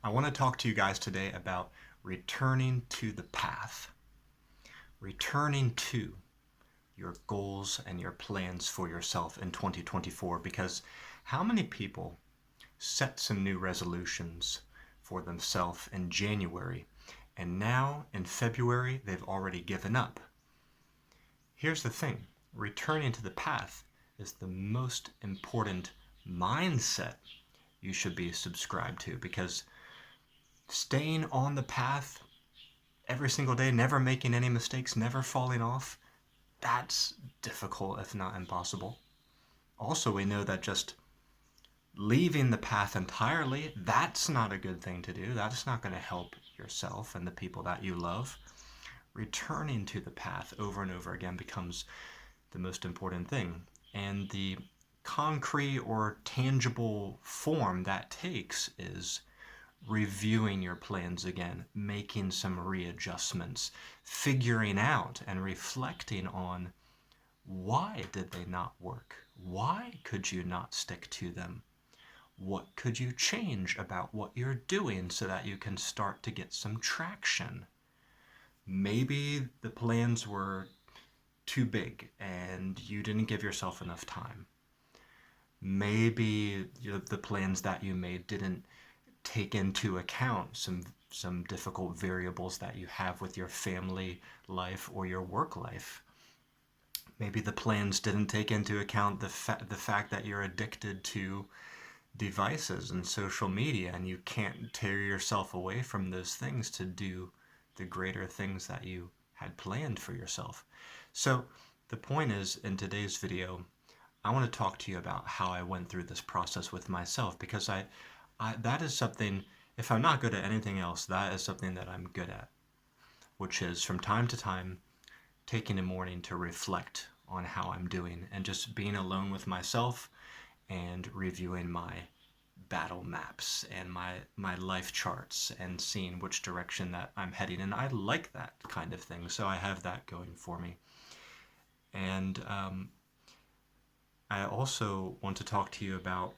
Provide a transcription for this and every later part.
I want to talk to you guys today about returning to the path, returning to your goals and your plans for yourself in 2024. Because how many people set some new resolutions for themselves in January, and now in February they've already given up? Here's the thing, returning to the path is the most important mindset you should be subscribed to, because staying on the path every single day, never making any mistakes, never falling off, that's difficult, if not impossible. Also, we know that just leaving the path entirely, that's not a good thing to do. That's not going to help yourself and the people that you love. Returning to the path over and over again becomes the most important thing. And the concrete or tangible form that takes is reviewing your plans again, making some readjustments, figuring out and reflecting on why did they not work? Why could you not stick to them? What could you change about what you're doing so that you can start to get some traction? Maybe the plans were too big and you didn't give yourself enough time. Maybe the plans that you made didn't take into account some difficult variables that you have with your family life or your work life. Maybe the plans didn't take into account the fact that you're addicted to devices and social media, and you can't tear yourself away from those things to do the greater things that you had planned for yourself. So the point is, in today's video, I want to talk to you about how I went through this process with myself, because that is something, if I'm not good at anything else, that is something that I'm good at, which is from time to time taking a morning to reflect on how I'm doing and just being alone with myself and reviewing my battle maps and my life charts and seeing which direction that I'm heading. And I like that kind of thing, so I have that going for me. And I also want to talk to you about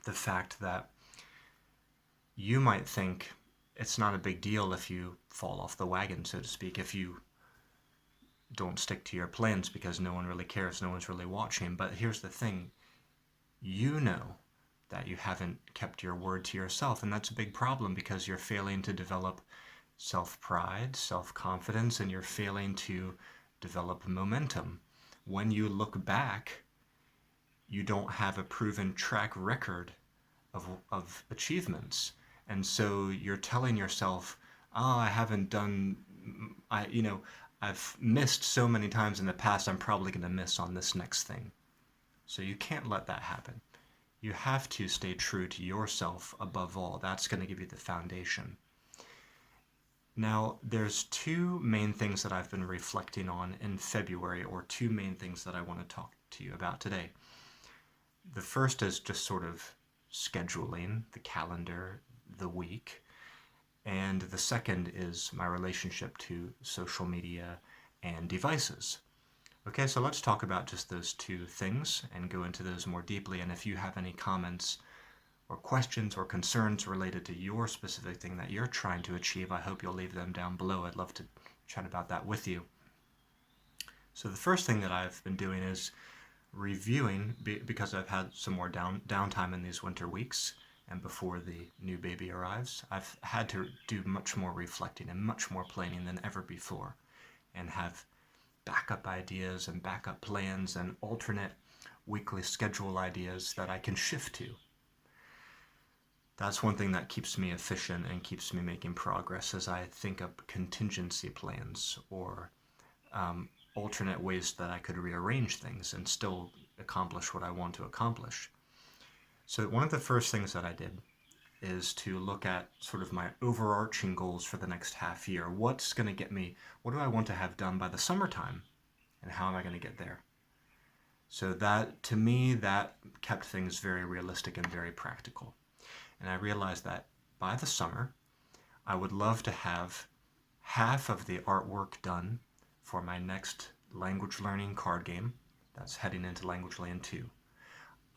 the fact that you might think it's not a big deal if you fall off the wagon, so to speak, if you don't stick to your plans because no one really cares, no one's really watching. But here's the thing, you know that you haven't kept your word to yourself, and that's a big problem because you're failing to develop self-pride, self-confidence, and you're failing to develop momentum. When you look back, you don't have a proven track record of achievements. And so you're telling yourself, oh, I haven't done, I've missed so many times in the past, I'm probably going to miss on this next thing. So you can't let that happen. You have to stay true to yourself above all. That's going to give you the foundation. Now, there's two main things that I've been reflecting on in February, or two main things that I want to talk to you about today. The first is just sort of scheduling, the calendar, the week. And the second is my relationship to social media and devices. Okay, so let's talk about just those two things and go into those more deeply. And if you have any comments or questions or concerns related to your specific thing that you're trying to achieve, I hope you'll leave them down below. I'd love to chat about that with you. So the first thing that I've been doing is reviewing, because I've had some more downtime in these winter weeks and before the new baby arrives, I've had to do much more reflecting and much more planning than ever before, and have backup ideas and backup plans and alternate weekly schedule ideas that I can shift to. That's one thing that keeps me efficient and keeps me making progress, as I think of contingency plans or alternate ways that I could rearrange things and still accomplish what I want to accomplish. So one of the first things that I did is to look at sort of my overarching goals for the next half year. What's going to get me, what do I want to have done by the summertime, and how am I going to get there? So that, to me, that kept things very realistic and very practical. And I realized that by the summer, I would love to have half of the artwork done for my next language learning card game that's heading into Language Land 2.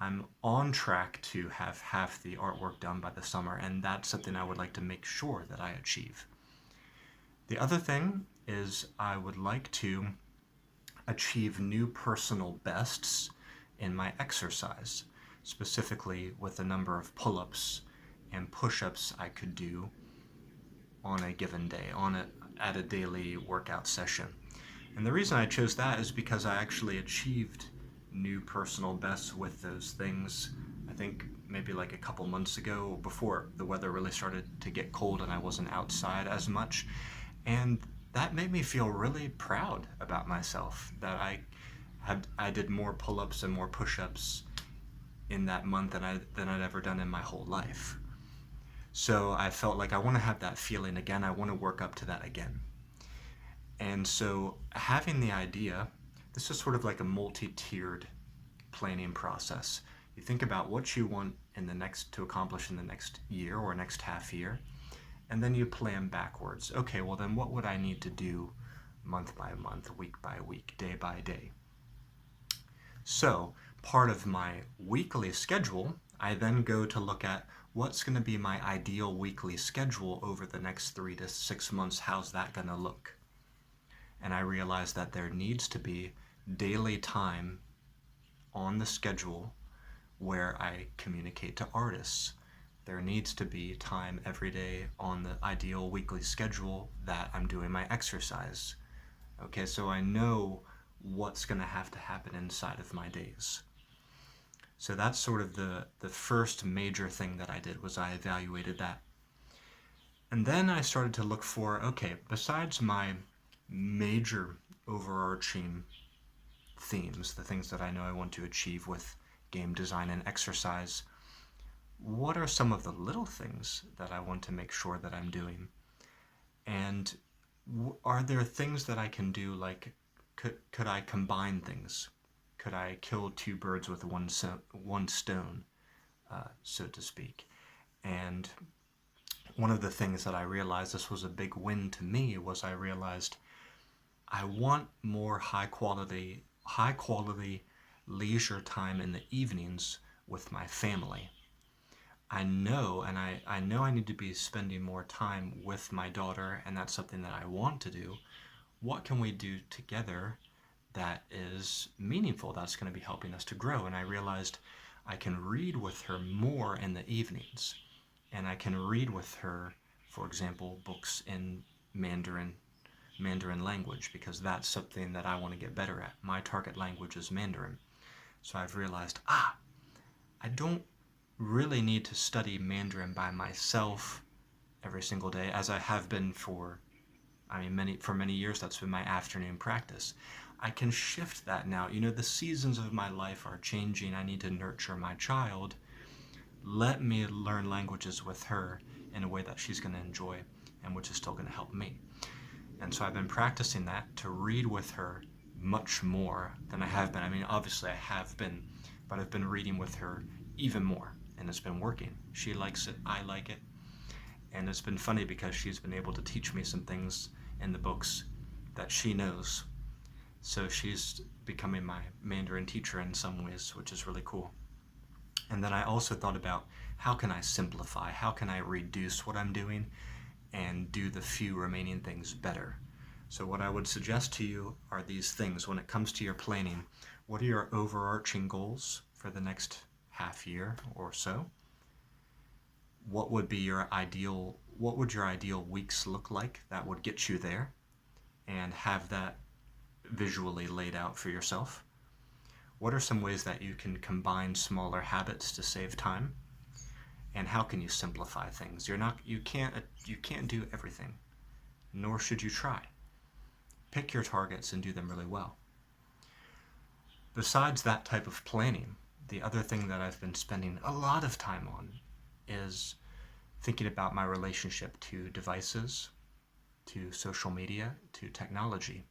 I'm on track to have half the artwork done by the summer, and that's something I would like to make sure that I achieve. The other thing is I would like to achieve new personal bests in my exercise, specifically with the number of pull-ups and push-ups I could do on a given day, at a daily workout session. And the reason I chose that is because I actually achieved new personal bests with those things. I think maybe like a couple months ago, before the weather really started to get cold and I wasn't outside as much. And that made me feel really proud about myself, that I did more pull-ups and more push-ups in that month than I'd ever done in my whole life. So I felt like I want to have that feeling again. I want to work up to that again. And so having the idea, this is sort of like a multi-tiered planning process. You think about what you want to accomplish in the next year or next half year, and then you plan backwards. Okay, well then what would I need to do month by month, week by week, day by day? So part of my weekly schedule, I then go to look at what's going to be my ideal weekly schedule over the next 3 to 6 months. How's that going to look? And I realized that there needs to be daily time on the schedule where I communicate to artists. There needs to be time every day on the ideal weekly schedule that I'm doing my exercise. Okay, so I know what's going to have to happen inside of my days. So that's sort of the first major thing that I did, was I evaluated that. And then I started to look for, okay, besides my major overarching themes, the things that I know I want to achieve with game design and exercise, what are some of the little things that I want to make sure that I'm doing? And are there things that I can do, like could I combine things? Could I kill two birds with one stone, so to speak? And one of the things that I realized, this was a big win to me, was I realized I want more high quality leisure time in the evenings with my family. I know I need to be spending more time with my daughter, and that's something that I want to do. What can we do together that is meaningful, that's going to be helping us to grow? And I realized I can read with her more in the evenings, and I can read with her, for example, books in Mandarin language, because that's something that I want to get better at. My target language is Mandarin. So I've realized, I don't really need to study Mandarin by myself every single day, as I have been for many years. That's been my afternoon practice. I can shift that now. The seasons of my life are changing. I need to nurture my child. Let me learn languages with her in a way that she's going to enjoy, and which is still going to help me. And so I've been practicing that, to read with her much more than I have been. Obviously I have been, but I've been reading with her even more, and it's been working. She likes it, I like it, and it's been funny because she's been able to teach me some things in the books that she knows. So she's becoming my Mandarin teacher in some ways, which is really cool. And then I also thought about, how can I simplify? How can I reduce what I'm doing and do the few remaining things better? So what I would suggest to you are these things. When it comes to your planning, what are your overarching goals for the next half year or so? What would your ideal weeks look like that would get you there, and have that visually laid out for yourself? What are some ways that you can combine smaller habits to save time? And how can you simplify things? You can't do everything, nor should you try. Pick your targets and do them really well. Besides that type of planning, the other thing that I've been spending a lot of time on is thinking about my relationship to devices, to social media, to technology.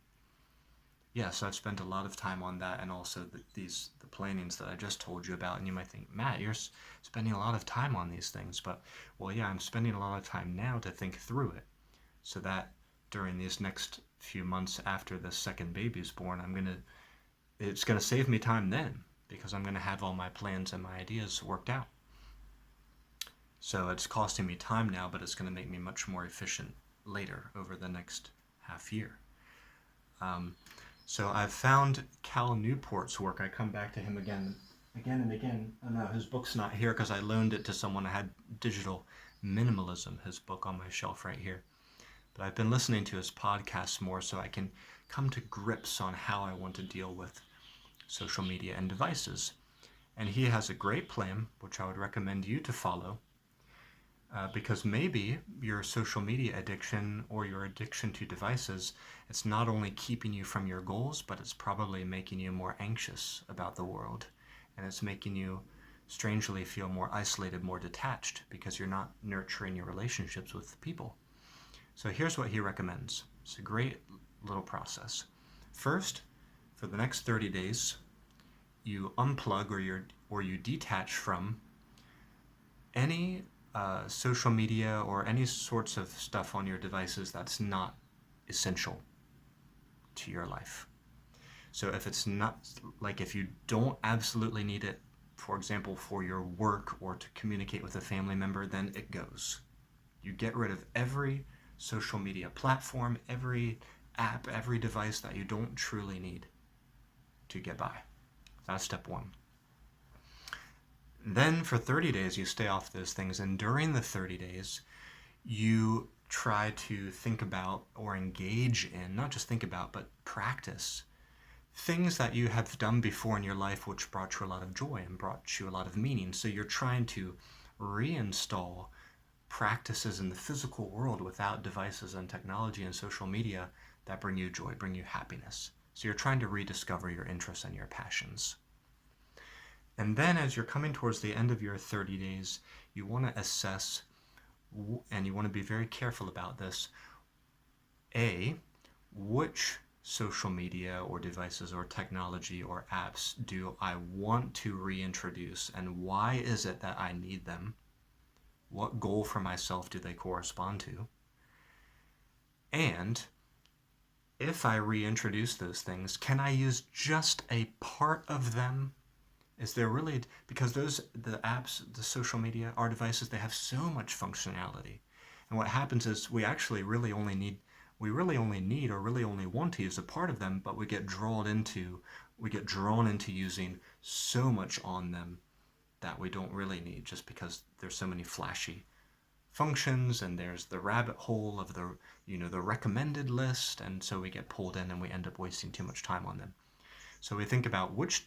So I've spent a lot of time on that, and also the plannings that I just told you about. And you might think, Matt, you're spending a lot of time on these things. But, I'm spending a lot of time now to think through it, so that during these next few months after the second baby's born, it's going to save me time then. because I'm going to have all my plans and my ideas worked out. So it's costing me time now, but it's going to make me much more efficient later over the next half year. So I've found Cal Newport's work. I come back to him again and again. Oh no, his book's not here because I loaned it to someone. I had Digital Minimalism, his book, on my shelf right here. But I've been listening to his podcasts more so I can come to grips on how I want to deal with social media and devices. And he has a great plan, which I would recommend you to follow, because maybe your social media addiction or your addiction to devices, it's not only keeping you from your goals, but it's probably making you more anxious about the world. And it's making you strangely feel more isolated, more detached, because you're not nurturing your relationships with people. So here's what he recommends. It's a great little process. First, for the next 30 days, you unplug or you detach from any social media or any sorts of stuff on your devices that's not essential to your life. So if it's not, like if you don't absolutely need it, for example, for your work or to communicate with a family member, then it goes. You get rid of every social media platform, every app, every device that you don't truly need to get by. That's step one. Then for 30 days, you stay off those things. And during the 30 days, you try to think about or engage in, not just think about, but practice things that you have done before in your life which brought you a lot of joy and brought you a lot of meaning. So you're trying to reinstall practices in the physical world without devices and technology and social media that bring you joy, bring you happiness. So you're trying to rediscover your interests and your passions. And then as you're coming towards the end of your 30 days, you want to assess, and you want to be very careful about this, which social media or devices or technology or apps do I want to reintroduce, and why is it that I need them? What goal for myself do they correspond to? And if I reintroduce those things, can I use just a part of them? Is there really, because the apps, the social media, our devices, they have so much functionality. And what happens is we actually really only need or really only want to use a part of them, but we get drawn into using so much on them that we don't really need, just because there's so many flashy functions and there's the rabbit hole of the recommended list, and so we get pulled in and we end up wasting too much time on them. So we think about which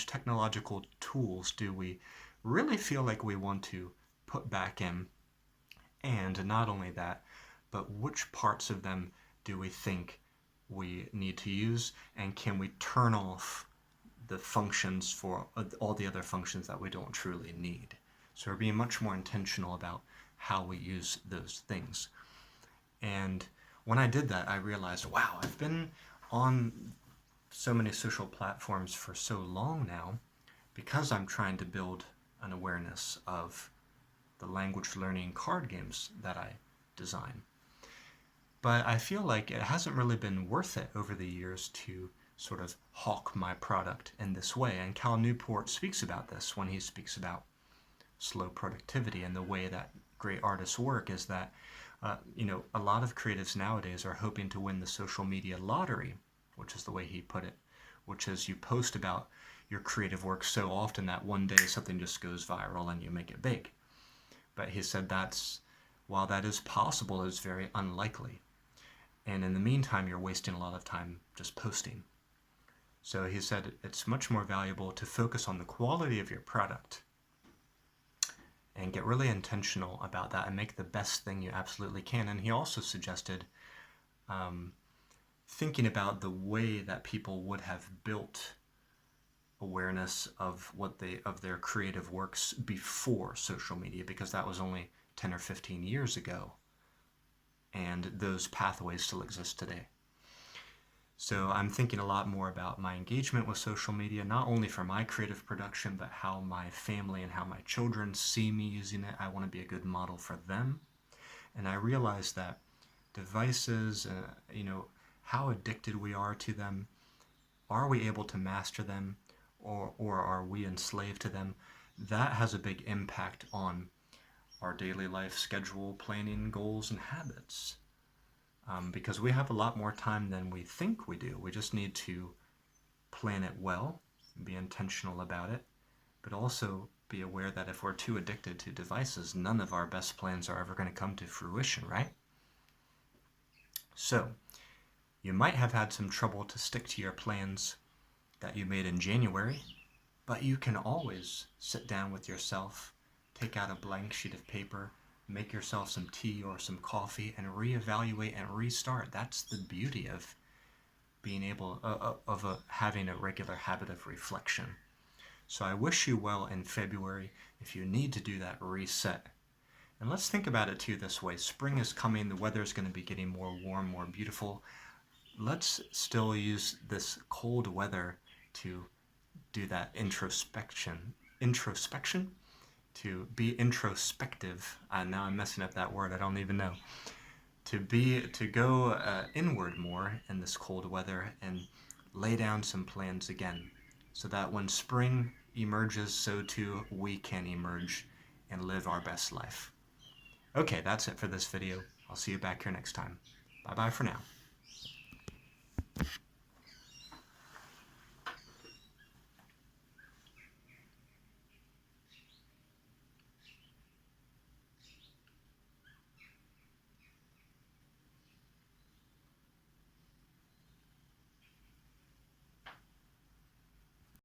technological tools do we really feel like we want to put back in, and not only that, but which parts of them do we think we need to use, and can we turn off the functions for all the other functions that we don't truly need. So we're being much more intentional about how we use those things. And when I did that, I realized, wow, I've been on so many social platforms for so long now because I'm trying to build an awareness of the language learning card games that I design. But I feel like it hasn't really been worth it over the years to sort of hawk my product in this way. And Cal Newport speaks about this when he speaks about slow productivity, and the way that great artists work is that, a lot of creatives nowadays are hoping to win the social media lottery, which is the way he put it, which is you post about your creative work so often that one day something just goes viral and you make it big. But he said while that is possible, it's very unlikely. And in the meantime, you're wasting a lot of time just posting. So he said it's much more valuable to focus on the quality of your product and get really intentional about that and make the best thing you absolutely can. And he also suggested thinking about the way that people would have built awareness of their creative works before social media, because that was only 10 or 15 years ago, and those pathways still exist today. So I'm thinking a lot more about my engagement with social media, not only for my creative production, but how my family and how my children see me using it. I want to be a good model for them. And I realize that devices, how addicted we are to them. Are we able to master them? or are we enslaved to them? That has a big impact on our daily life schedule, planning, goals, and habits. Because we have a lot more time than we think we do. We just need to plan it well, be intentional about it, but also be aware that if we're too addicted to devices, none of our best plans are ever going to come to fruition, right? So, you might have had some trouble to stick to your plans that you made in January, but you can always sit down with yourself, take out a blank sheet of paper, make yourself some tea or some coffee, and reevaluate and restart. That's the beauty of being able having a regular habit of reflection. So I wish you well in February. If you need to do that, reset. And let's think about it too this way. Spring is coming, the weather is going to be getting more warm, more beautiful. Let's still use this cold weather to do that introspection, to be introspective. Now I'm messing up that word, I don't even know. To go inward more in this cold weather and lay down some plans again, so that when spring emerges, so too we can emerge and live our best life. Okay, that's it for this video. I'll see you back here next time. Bye bye for now.